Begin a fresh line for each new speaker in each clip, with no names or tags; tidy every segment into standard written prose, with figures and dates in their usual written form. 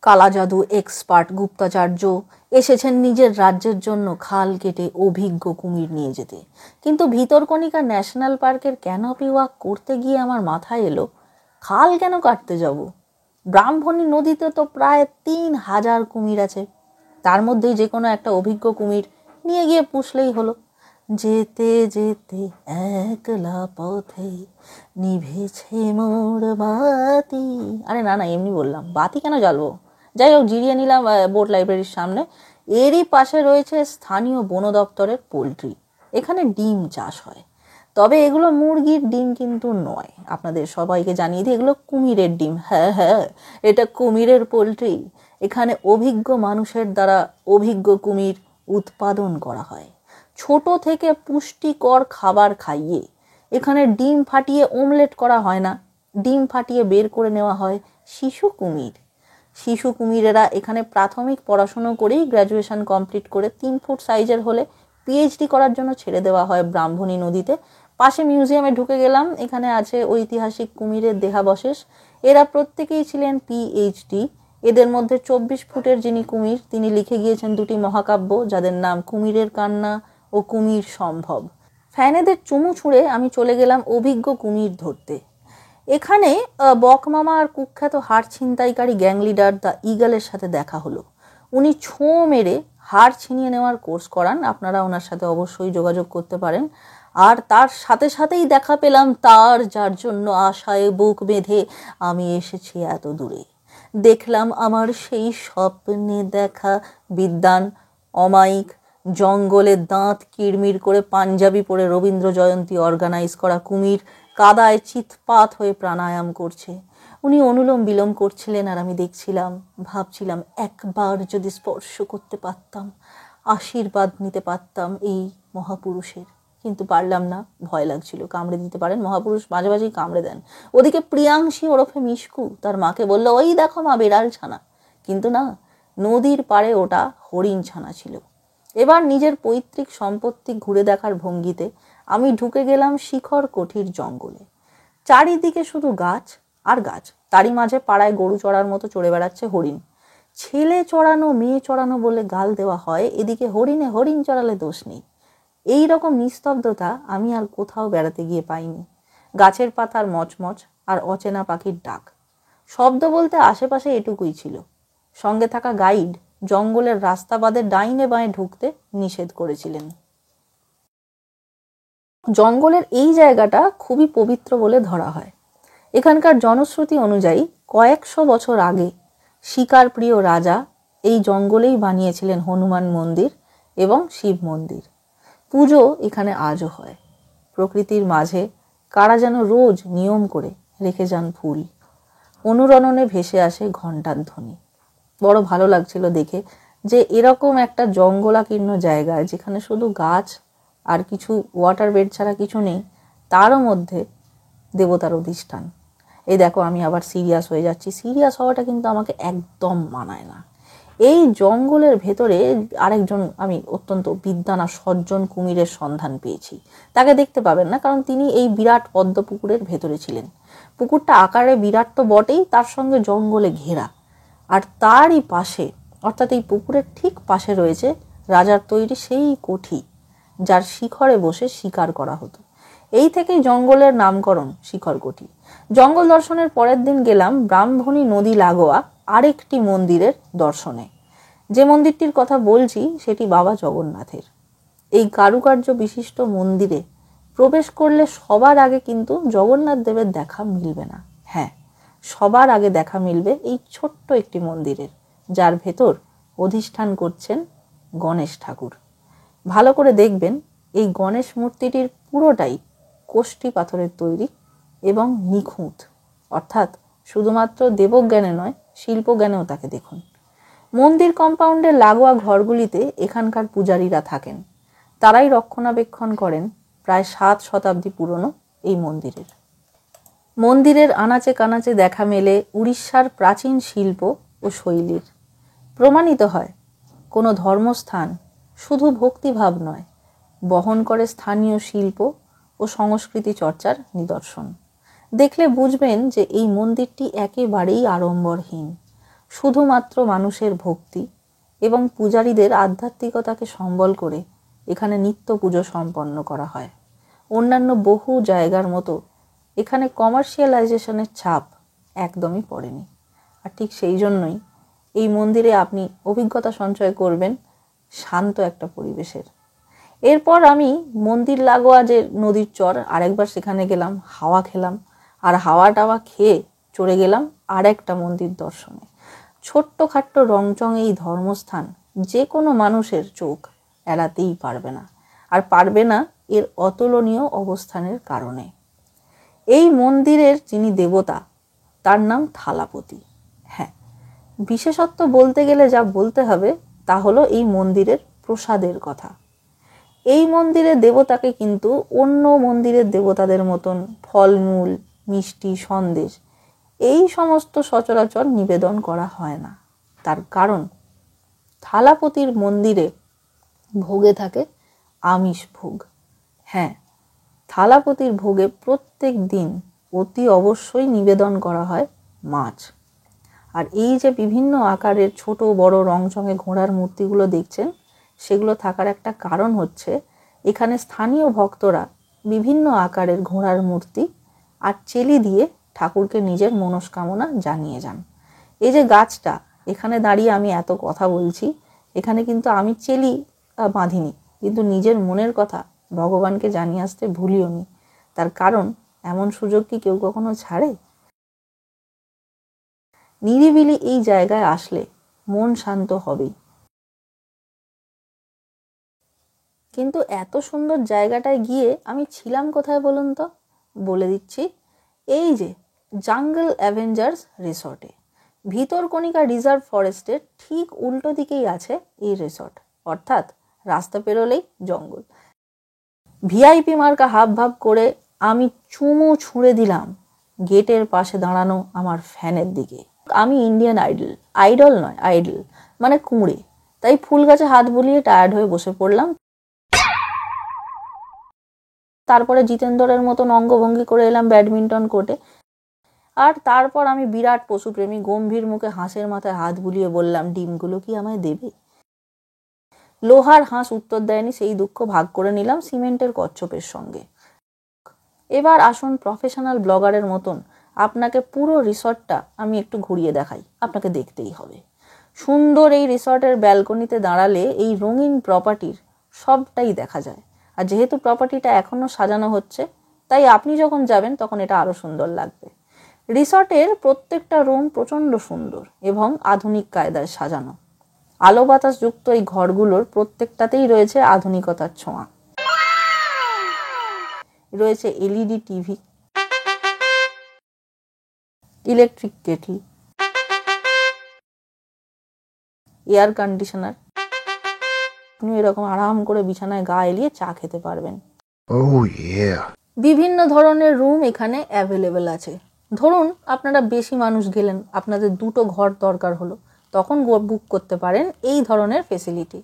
কালা জাদু এক্সপার্ট গুপ্তাচার্য এসেছেন নিজের রাজ্যের জন্য খাল কেটে অভিজ্ঞ কুমির নিয়ে যেতে। কিন্তু ভিতরকণিকা ন্যাশনাল পার্কের ক্যানোপি ওয়াক করতে গিয়ে আমার মাথায় এলো, খাল কেন কাটতে যাব? ব্রাহ্মণী নদীতে তো প্রায় 3000 কুমির আছে। তার মধ্যেই যে কোনো একটা অভিজ্ঞ কুমির নিয়ে গিয়ে পুষলেই হলো। যেতে যেতে একলা পথে নিভেছে মোর বাতি। আরে না না, এমনি বললাম, বাতি কেন জ্বালবো? যাই হোক, জিরিয়ে নিলাম বোট লাইব্রেরির সামনে। এরই পাশে রয়েছে স্থানীয় বন দপ্তরের পোলট্রি। এখানে ডিম চাষ হয়, তবে এগুলো মুরগির ডিম কিন্তু নয়। আপনাদের সবাইকে জানিয়ে দিই, এগুলো কুমিরের ডিম। হ্যাঁ হ্যাঁ, এটা কুমিরের পোলট্রি। এখানে অভিজ্ঞ মানুষের দ্বারা অভিজ্ঞ কুমির উৎপাদন করা হয়। ছোট থেকে পুষ্টিকর খাবার খাইয়ে এখানে ডিম ফাটিয়ে অমলেট করা হয় না, ডিম ফাটিয়ে বের করে নেওয়া হয় শিশু কুমির। শিশু কুমিরেরা এখানে প্রাথমিক পড়াশুনো করেই গ্র্যাজুয়েশন কমপ্লিট করে 3 ফুট সাইজের হলে পিএইচডি করার জন্য ছেড়ে দেওয়া হয় ব্রাহ্মণী নদীতে। পাশে মিউজিয়ামে ঢুকে গেলাম, এখানে আছে ঐতিহাসিক কুমিরের দেহাবশেষ। এরা প্রত্যেকেই ছিলেন পিএইচডি। এদের মধ্যে 24 ফুটের যিনি কুমির, তিনি লিখে গিয়েছেন 2টি মহাকাব্য, যাদের নাম কুমিরের কান্না ও কুমির সম্ভব। ফ্যানেদের চুমু ছুঁড়ে আমি চলে গেলাম অভিজ্ঞ কুমির ধরতে। এখানে বকমামা আর কুখ্যাত হাড় ছিনতাইকারী গ্যাং লিডার দ্য ইগলের সাথে দেখা হলো। উনি ছোঁ মেরে হাড় ছিনিয়ে নেওয়ার কোর্স করান, আপনারা ওনার সাথে অবশ্যই যোগাযোগ করতে পারেন। আর তার সাথে সাথেই দেখা পেলাম তার, যার জন্য আশায় বুক বেঁধে আমি এসেছি এত দূরে। দেখলাম আমার সেই স্বপ্নে দেখা বিদ্বান অমায়িক, জঙ্গলে দাঁত কিড়মির করে পাঞ্জাবি পরে রবীন্দ্র জয়ন্তী অর্গানাইজ করা কুমির কাদায় চিৎপাত হয়ে প্রাণায়াম করছে। উনি অনুলোম বিলোম করছিলেন আর আমি দেখছিলাম, ভাবছিলাম একবার যদি স্পর্শ করতে পারতাম, আশীর্বাদ নিতে পারতাম এই মহাপুরুষের। কিন্তু পারলাম না, ভয় লাগছিল, কামড়ে দিতে পারেন মহাপুরুষ, মাঝে মাঝেই কামড়ে দেন। ওদিকে প্রিয়াংশী ওরফে মিশকু তার মাকে বলল, ওই দেখো মা, বিড়াল ছানা। কিন্তু না, নদীর পাড়ে ওটা হরিণ ছানা ছিল। এবার নিজের পৈতৃক সম্পত্তি ঘুরে দেখার ভঙ্গিতে আমি ঢুকে গেলাম শিখর কঠির জঙ্গলে। চারিদিকে শুধু গাছ আর গাছ, তারই মাঝে পাড়ায় গরু চড়ার মতো চড়ে বেড়াচ্ছে হরিণ। ছেলে চড়ানো মেয়ে চড়ানো বলে গাল দেওয়া হয়, এদিকে হরিণে হরিণ চড়ালে দোষ নেই। এই রকম নিস্তব্ধতা আমি আর কোথাও বেড়াতে গিয়ে পাইনি। গাছের পাতার মচমচ আর অচেনা পাখির ডাক, শব্দ বলতে আশেপাশে এটুকুই ছিল। সঙ্গে থাকা গাইড জঙ্গলের রাস্তা বাদে ডাইনে বাঁয়ে ঢুকতে নিষেধ করেছিলেন। জঙ্গলের এই জায়গাটা খুবই পবিত্র বলে ধরা হয়। এখানকার জনশ্রুতি অনুযায়ী কয়েকশো বছর আগে শিকার প্রিয় রাজা এই জঙ্গলেই বানিয়েছিলেন হনুমান মন্দির এবং শিব মন্দির। পুজো এখানে আজও হয়। প্রকৃতির মাঝে কারা যেন রোজ নিয়ম করে রেখে যান ফুল। অনুরণনে ভেসে আসে ঘণ্টার ধ্বনি। বড় ভালো লাগছিল দেখে যে এরকম একটা জঙ্গলাকীর্ণ জায়গায়, যেখানে শুধু গাছ আর কিছু ওয়াটার বেড ছাড়া কিছু নেই, তারও মধ্যে দেবতার অধিষ্ঠান। এই দেখো, আমি আবার সিরিয়াস হয়ে যাচ্ছি। সিরিয়াস হওয়াটা কিন্তু আমাকে একদম মানায় না। এই জঙ্গলের ভেতরে আরেকজন আমি অত্যন্ত বিদ্বান আর সজ্জন কুমিরের সন্ধান পেয়েছি। তাকে দেখতে পাবেন না, কারণ তিনি এই বিরাট পদ্ম পুকুরের ভেতরে ছিলেন। পুকুরটা আকারে বিরাট তো বটেই, তার সঙ্গে জঙ্গলে ঘেরা। আর তারই পাশে, অর্থাৎ এই পুকুরের ঠিক পাশে রয়েছে রাজার তৈরি সেই কোঠি, যার শিখরে বসে শিকার করা হতো। এই থেকেই জঙ্গলের নামকরণ শিখর কোঠি। জঙ্গল দর্শনের পরের দিন গেলাম ব্রাহ্মণী নদী লাগোয়া আরেকটি মন্দিরের দর্শনে। যে মন্দিরটির কথা বলছি সেটি বাবা জগন্নাথের। এই কারুকার্য বিশিষ্ট মন্দিরে প্রবেশ করলে সবার আগে কিন্তু জগন্নাথ দেবের দেখা মিলবে না। হ্যাঁ, সবার আগে দেখা মিলবে এই ছোট্ট একটি মন্দিরের, যার ভেতর অধিষ্ঠান করছেন গণেশ ঠাকুর। ভালো করে দেখবেন, এই গণেশ মূর্তিটির পুরোটাই কোষ্ঠী পাথরের তৈরি এবং নিখুঁত। অর্থাৎ শুধুমাত্র দেবজ্ঞানে নয়, শিল্পজ্ঞানেও তাকে দেখুন। মন্দির কম্পাউন্ডের লাগোয়া ঘরগুলিতে এখানকার পূজারীরা থাকেন। তারাই রক্ষণাবেক্ষণ করেন প্রায় 7 শতাব্দী পুরনো এই মন্দিরের। মন্দিরের আনাচে কানাচে দেখা মেলে উড়িষ্যার প্রাচীন শিল্প ও শৈলীর। প্রমাণিত হয়, কোনো ধর্মস্থান শুধু ভক্তিভাব নয়, বহন করে স্থানীয় শিল্প ও সংস্কৃতি চর্চার নিদর্শন। দেখলে বুঝবেন যে এই মন্দিরটি একেবারেই আড়ম্বরহীন। শুধুমাত্র মানুষের ভক্তি এবং পূজারীদের আধ্যাত্মিকতাকে সম্বল করে এখানে নিত্য পুজো সম্পন্ন করা হয়। অন্যান্য বহু জায়গার মতো এখানে কমার্শিয়ালাইজেশনের ছাপ একদমই পড়েনি। আর ঠিক সেই জন্যই এই মন্দিরে আপনি অভিজ্ঞতা সঞ্চয় করবেন শান্ত একটা পরিবেশের। এরপর আমি মন্দির লাগোয়া যে নদীর চর আরেকবার সেখানে গেলাম, হাওয়া খেলাম, আর হাওয়া টাওয়া খেয়ে চড়ে গেলাম আর একটা মন্দির দর্শনে। ছোট্টখাট্ট রংচং এই ধর্মস্থান যে কোনো মানুষের চোখ এড়াতেই পারবে না, আর পারবে না এর অতুলনীয় অবস্থানের কারণে। এই মন্দিরের যিনি দেবতা তার নাম থালাপতি। হ্যাঁ, বিশেষত্ব বলতে গেলে যা বলতে হবে তা হলো এই মন্দিরের প্রসাদের কথা। এই মন্দিরের দেবতাকে কিন্তু অন্য মন্দিরের দেবতাদের মতন ফলমূল, মিষ্টি, সন্দেশ এই সমস্ত সচরাচর নিবেদন করা হয় না। তার কারণ থালাপতির মন্দিরে ভোগে থাকে আমিষ ভোগ। হ্যাঁ, থালাপতির ভোগে প্রত্যেক দিন অতি অবশ্যই নিবেদন করা হয় মাছ। আর এই যে বিভিন্ন আকারের ছোট বড় রংচঙে ঘোড়ার মূর্তিগুলো দেখছেন, সেগুলো থাকার একটা কারণ হচ্ছে এখানে স্থানীয় ভক্তরা বিভিন্ন আকারের ঘোড়ার মূর্তি আর চেলি দিয়ে ঠাকুরকে নিজের মনস্কামনা জানিয়ে যান। এই যে গাছটা, এখানে দাঁড়িয়ে আমি এত কথা বলছি, এখানে কিন্তু আমি চেলি বাঁধিনি, কিন্তু নিজের মনের কথা ভগবানকে জানিয়ে আসতে ভুলিও নি। তার কারণ এমন সুযোগ কি কেউ কখনো ছাড়ে? নিরিবিলি এই জায়গায় আসলে মন শান্ত হবেই। কিন্তু এত সুন্দর জায়গাটায় গিয়ে আমি ছিলাম কোথায় বলুন তো? বলে দিচ্ছি, এই যে জাঙ্গল অ্যাভেঞ্জার্স রিসর্টে। ভিতরকণিকা রিজার্ভ ফরেস্টের ঠিক উল্টো দিকেই আছে এই রিসর্ট, অর্থাৎ রাস্তা পেরোলেই জঙ্গল। ভিআইপি মার্কা হাব ভাব করে আমি চুমু ছুঁড়ে দিলাম গেটের পাশে দাঁড়ানো আমার ফ্যানের দিকে। আমি ইন্ডিয়ান আইডল নয়, আইডল মানে কুঁড়ে, তাই ফুল গাছে হাত বুলিয়ে টায়ার্ড হয়ে বসে পড়লাম। তারপরে জিতেন্দ্রের মতন অঙ্গভঙ্গি করে এলাম ব্যাডমিন্টন কোর্টে। আর তারপর আমি বিরাট পশুপ্রেমী গম্ভীর মুখে হাঁসের মাথায় হাত বুলিয়ে বললাম, ডিমগুলো কি আমায় দেবে? লোহার হাঁস উত্তর দেয়নি, সেই দুঃখ ভাগ করে নিলাম সিমেন্টের কচ্ছপের সঙ্গে। এবার আসুন প্রফেশনাল ব্লগারের মতন আপনাকে পুরো রিসর্টটা আমি একটু ঘুরিয়ে দেখাই, আপনাকে দেখতেই হবে। সুন্দর এই রিসর্টের ব্যালকনিতে দাঁড়ালে এই রঙিন প্রপার্টির সবটাই দেখা যায়। আর যেহেতু প্রপার্টিটা এখনো সাজানো হচ্ছে, তাই আপনি যখন যাবেন তখন এটা আরো সুন্দর লাগবে। রিসর্টের প্রত্যেকটা রুম প্রচন্ড সুন্দর এবং আধুনিক কায়দায় সাজানো। আলো বাতাস যুক্ত এই ঘরগুলোর প্রত্যেকটাতেই রয়েছে আধুনিকতার ছোঁয়া। রয়েছে LED TV, electric Kettle, air conditioner. আপনি এরকম আরাম করে বিছানায় গা এলিয়ে চা খেতে পারবেন। বিভিন্ন ধরনের রুম এখানে অ্যাভেলেবেল আছে। ধরুন আপনারা বেশি মানুষ গেলেন, আপনাদের দুটো ঘর দরকার হলো, তখন বুক করতে পারেন এই ধরনের ফেসিলিটি।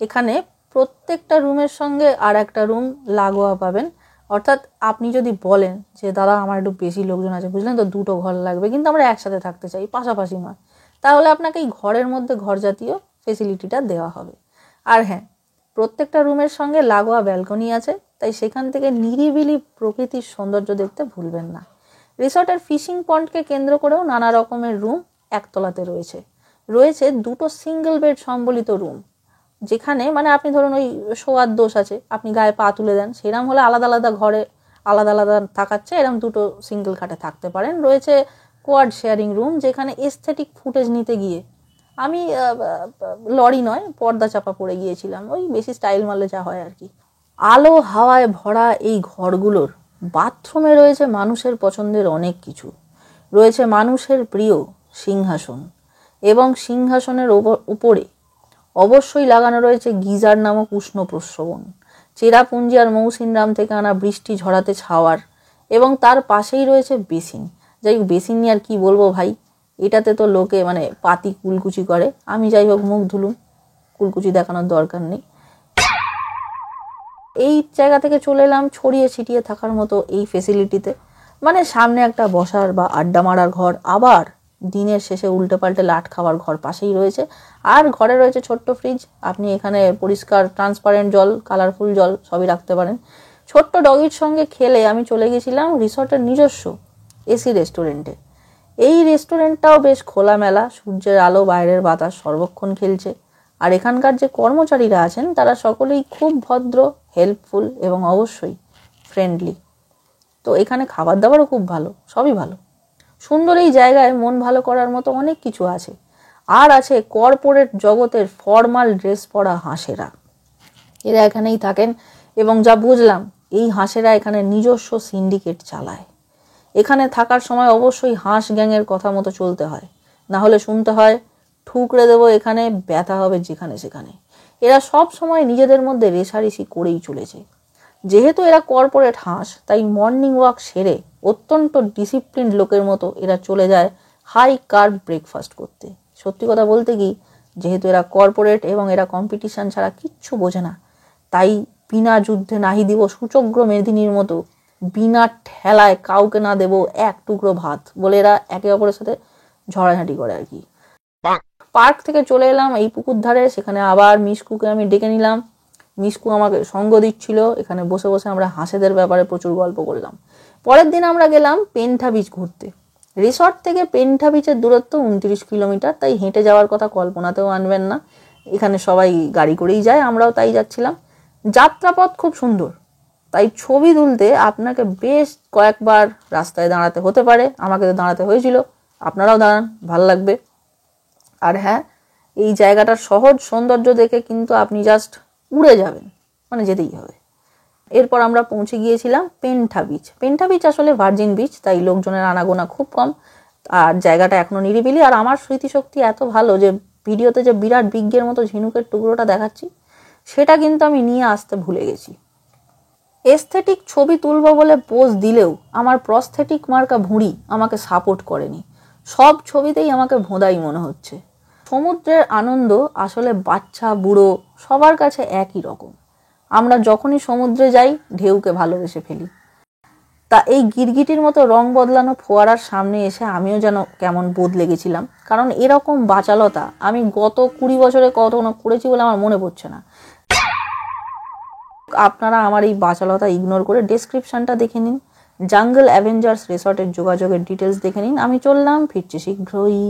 এখানে প্রত্যেকটা রুমের সঙ্গে আর একটা রুম লাগোয়া পাবেন। অর্থাৎ আপনি যদি বলেন যে দাদা আমার একটু বেশি লোকজন আছে, বুঝলেন তো, দুটো ঘর লাগবে, কিন্তু আমরা একসাথে থাকতে চাই, পাশাপাশি নয়, তাহলে আপনাকে এই ঘরের মধ্যে ঘর জাতীয় ফেসিলিটিটা দেওয়া হবে। আর হ্যাঁ, প্রত্যেকটা রুমের সঙ্গে লাগোয়া ব্যালকনি আছে, তাই সেখান থেকে নিরিবিলি প্রকৃতির সৌন্দর্য দেখতে ভুলবেন না। রিসর্টের ফিশিং পন্ডকে কেন্দ্র করেও নানা রকমের রুম একতলাতে রয়েছে। রয়েছে দুটো সিঙ্গেল বেড সম্বলিত রুম, যেখানে মানে আপনি ধরুন ওই শোয়ার দোষ আছে, আপনি গায়ে পা তুলে দেন, সেরকম হলে আলাদা আলাদা ঘরে আলাদা আলাদা থাকাচ্ছে, এরকম দুটো সিঙ্গেল খাটে থাকতে পারেন। রয়েছে কোয়াড শেয়ারিং রুম, যেখানে এস্থেটিক ফুটেজ নিতে গিয়ে আমি লরি নয় পর্দা চাপা পড়ে গিয়েছিলাম, ওই বেশি স্টাইল মারলে যা হয় আর কি। আলো হাওয়ায় ভরা এই ঘরগুলোর বাথরুমে রয়েছে মানুষের পছন্দের অনেক কিছু। রয়েছে মানুষের প্রিয় সিংহাসন, এবং সিংহাসনের উপরে অবশ্যই লাগানো রয়েছে গিজার নামক উষ্ণ প্রস্রবণ, চেরাপুঞ্জি আর মৌসিনরাম থেকে আনা বৃষ্টি ঝরাতে ছাওয়ার, এবং তার পাশেই রয়েছে বেসিন। যাই হোক, বেসিন নিয়ে আর কি বলবো ভাই, এটাতে তো লোকে মানে পাতি কুলকুচি করে, আমি যাই হোক মুখ ধুলুম, কুলকুচি দেখানোর দরকার নেই। এই জায়গা থেকে চলে এলাম ছড়িয়ে ছিটিয়ে থাকার মতো এই ফেসিলিটিতে, মানে সামনে একটা বসার বা আড্ডা মারার ঘর, আবার দিনের শেষে উল্টে পাল্টে লাট খাওয়ার ঘর পাশেই রয়েছে। আর ঘরে রয়েছে ছোট্ট ফ্রিজ, আপনি এখানে পরিষ্কার ট্রান্সপারেন্ট জল, কালারফুল জল সবই রাখতে পারেন। ছোট্ট ডগির সঙ্গে খেলে আমি চলে গেছিলাম রিসর্টের নিজস্ব এসি রেস্টুরেন্টে। এই রেস্টুরেন্টটাও বেশ খোলামেলা, সূর্যের আলো, বাইরের বাতাস সর্বক্ষণ খেলছে। আর এখানকার যে কর্মচারীরা আছেন তারা সকলেই খুব ভদ্র, হেল্পফুল এবং অবশ্যই ফ্রেন্ডলি। তো এখানে খাবার দাবারও খুব ভালো, সবই ভালো। সুন্দর এই জায়গায় মন ভালো করার মতো অনেক কিছু আছে। আর আছে কর্পোরেট জগতের ফর্মাল ড্রেস পরা হাঁসেরা। এরা এখানেই থাকেন এবং যা বুঝলাম এই হাঁসেরা এখানে নিজস্ব সিন্ডিকেট চালায়। এখানে থাকার সময় অবশ্যই হাঁস গ্যাংয়ের কথা মতো চলতে হয়, না হলে শুনতে হয় ঠুকরে দেবো এখানে, ব্যথা হবে যেখানে সেখানে। এরা সব সময় নিজেদের মধ্যে রেষারেষি করেই চলেছে। যেহেতু এরা কর্পোরেট হাঁস, তাই মর্নিং ওয়াক সেরে অত্যন্ত ডিসিপ্লিনড লোকের মতো এরা চলে যায় হাই কার্ব ব্রেকফাস্ট করতে। সত্যি কথা বলতে কি, যেহেতু এরা কর্পোরেট এবং এরা কম্পিটিশন ছাড়া কিচ্ছু বোঝে না, তাই বিনা যুদ্ধে নাহি দিব সুচগ্র মেদিনীর মতো বিনা ঠেলায় কাউকে না দেব এক টুকরো ভাত বলে এরা একে অপরের সাথে ঝড়াঝাঁটি করে আর কি। পার্ক থেকে চলে এলাম এই পুকুর ধারে, সেখানে আবার মিশকুকে আমি ডেকে নিলাম। মিশকু আমাকে সঙ্গ দিচ্ছিল। এখানে বসে বসে আমরা হাঁসেদের ব্যাপারে প্রচুর গল্প করলাম। পরের দিন আমরা গেলাম পেন্থা বিচ ঘুরতে। রিসর্ট থেকে পেন্থা বিচের দূরত্ব 29 কিলোমিটার, তাই হেঁটে যাওয়ার কথা কল্পনাতেও আনবেন না। এখানে সবাই গাড়ি করেই যায়, আমরাও তাই যাচ্ছিলাম। যাত্রাপথ খুব সুন্দর, তাই ছবি তুলতে আপনাকে বেশ কয়েকবার রাস্তায় দাঁড়াতে হতে পারে। আমাকে তো দাঁড়াতে হয়েছিল, আপনারাও দাঁড়ান, ভালো লাগবে। আর হ্যাঁ, এই জায়গাটার সহজ সৌন্দর্য দেখে কিন্তু আপনি জাস্ট উড়ে যাবেন, মানে যেতেই হবে। এরপর আমরা পৌঁছে গিয়েছিলাম পেন্থা বিচ। পেন্থা বিচ আসলে ভার্জিন বিচ, তাই লোকজনের আনাগোনা খুব কম, আর জায়গাটা এখনো নিরিবিলি। আর আমার স্মৃতিশক্তি এত ভালো যে ভিডিওতে যে বিরাট বিজ্ঞের মতো ঝিনুকের টুকরোটা দেখাচ্ছি, সেটা কিন্তু আমি নিয়ে আসতে ভুলে গেছি। এস্থেটিক ছবি তুলব বলে পোজ দিলেও আমার প্রস্থেটিক মার্কা ভুঁড়ি আমাকে সাপোর্ট করেনি। সব ছবিতেই আমাকে ভোঁদাই মনে হচ্ছে। সমুদ্রের আনন্দ আসলে বাচ্চা বুড়ো সবার কাছে একই রকম। আমরা যখনই সমুদ্রে যাই ঢেউকে ভালোবেসে ফেলি। তা এই গিরগিটির মতো রং বদলানো ফোয়ারার সামনে এসে আমিও যেন কেমন বদলে গেছিলাম, কারণ এরকম বাচালতা আমি গত 20 বছরে কখনো করেছি বলে আমার মনে পড়ছে না। আপনারা আমার এই বাচালতা ইগনোর করে ডেসক্রিপশনটা দেখে নিন, জাঙ্গল অ্যাভেঞ্জার্স রিসর্টের যোগাযোগের ডিটেলস দেখে নিন। আমি চললাম, ফিরছি শীঘ্রই।